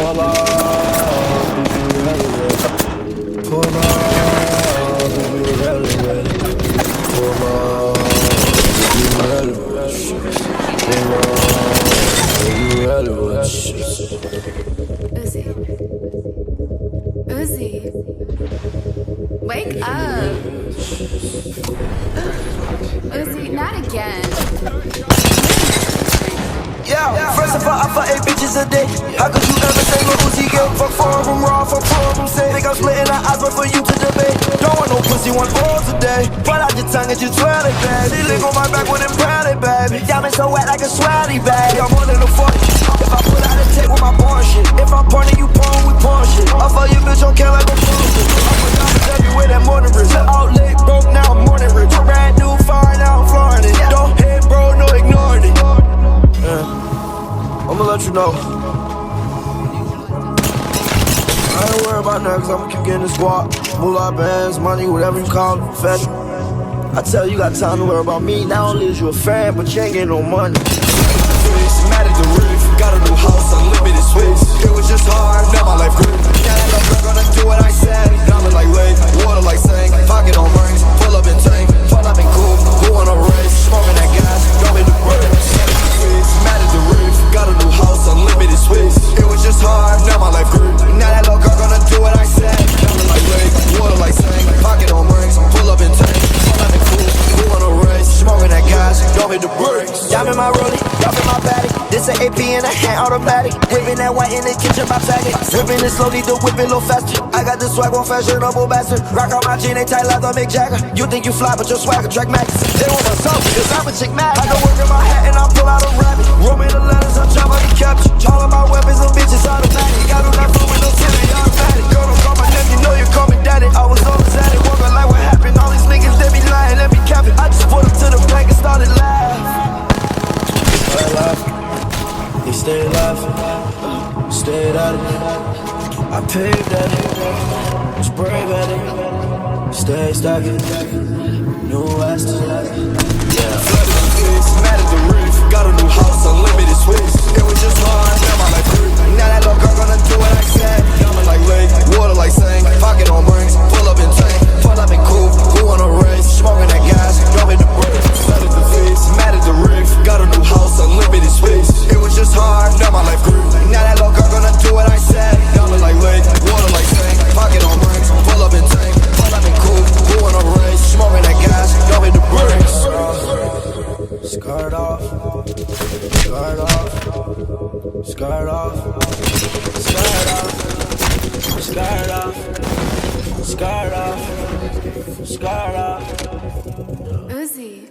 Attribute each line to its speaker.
Speaker 1: Pull up, if you really with it. Pull up, if you really with it. Pull up, if you really with it. Pull up, if you really with it.
Speaker 2: Uzi, wake up. Uzi, not again.
Speaker 3: Yeah, first of all, I fuck 8 bitches a day. How could you ever say Lil Uzi gay? Fuck 4 of them raw, fuck 4 of them safe. Think I'm splitting the odds, but for you to debate. Don't want no pussy, want balls today. Pull out your tongue and you twirl it, baby. Lick on my back with them proud it, baby. Diamond so wet like a swatty, baby. I'm more than a 40. If I put out a tape with my porn shit. If I'm pointing, you porn, we porn shit. I fuck your bitch on can like a bullshit. I put diamonds everywhere, that morning rich. Out late, broke, now I'm morning rich. Brand new, fire, now I'm flooring it. Don't hit, bro, no ignoring it. I'ma let you know. I ain't worried about that, cause I'ma keep getting this guap. Moolah bands, money, whatever you call it, fetch. I tell you, got time to worry about me. Not only is you a fan, but you ain't getting no money.
Speaker 4: Mad at the roof, got a new house, unlimited space. It was just hard, now my life grew. Now that I'm not gonna do what I said. Diamond like lake, water like sink. Pocket on rings, pull up in tank. Pull up in cool, who on a race? Smoking that gas, drop in the brakes. Mad at the roof, got a new house, unlimited space. It was just hard, now my life grew. Now that little girl gonna do what I said. Diamond like lake, water like sink. Pocket on rings, pull up in tank. Pull up in cool, who on a race? Smoking that gas, drop in the brakes.
Speaker 3: Diamond my rollie, drop in my body. This an AP in a hand automatic. Whipping that white in the kitchen by faggot. Whipping it slowly, the whip it a little faster. I got the swag on fashionable bastard. Rock on my jean, they tight like the Mick Jagger. You think you fly, but your swagger track max. They want my soul, cause I'm a chick mad. I go work in my hat and I pull out a rabbit. Roll me the letters, I'm trying to capture. All of my weapons, them bitches automatic. Got on that foot with no tip, they automatic. Girl, don't call my name, you know you call me daddy. I was always at it, walking like what happened. All these niggas, they be lying, they be capping. I just put them to the bank and started laughing.
Speaker 1: Stay laughing, they stay laughing, stayed at it. I paved at it, was brave at it. Stay stacking, new west.
Speaker 4: Mad at the roof, got a new house, unlimited space. It was just hard, now my life grew. Now that little girl gonna do what I said. Diamond like lake, water like sink. Pocket on rings, pull up in tank. Pull up in cool, who on a race? Smoking that gas, drop in the brakes. Mad at the face, mad at the roof, got a new house, unlimited space. It was just hard, now my life grew. Now that little girl gonna do what I said. Diamond like lake, water like sink. Pocket on rings, pull up in tank. Pull up in cool, who on a race? Smoking that gas, drop in the brakes.
Speaker 1: Skirt off, skirt off, skirt off, skirt off, skirt off, skirt off, skirt off.
Speaker 2: Uzi.